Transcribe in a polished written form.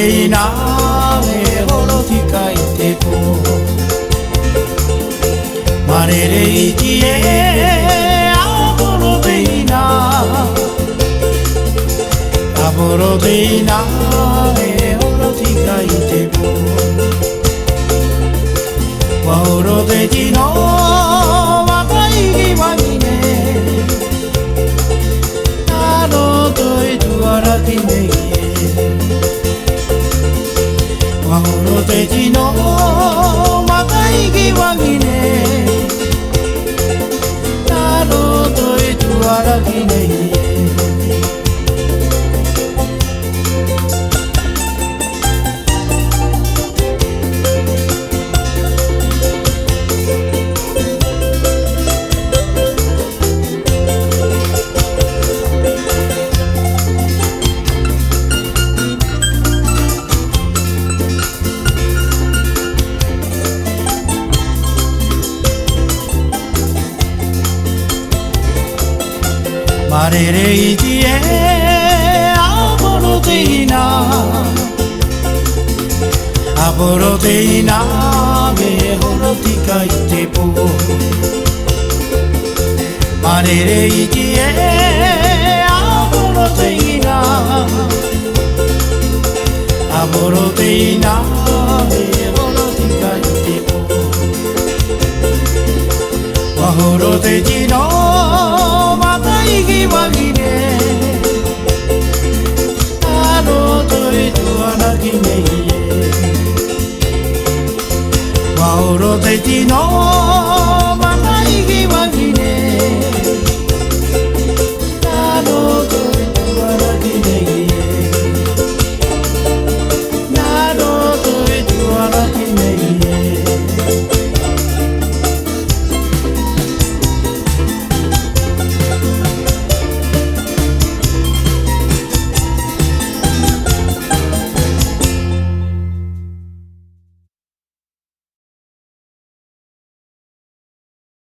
でいなめほろてかいてこまれれいきえあぼろでいなあぼろでいなめほろてかいてこわほろでじのわたいぎわにねあろといとわらきねわほろでじのわたいぎわにねあろといとわらきねまれれいじえあぼろでいなあぼろでいなめほろてかいてぼまれれいじえあぼろでいなあぼろでいなめほろてかいてぼわほろでじのいぎわぎねあろといとわらきねわほろでじの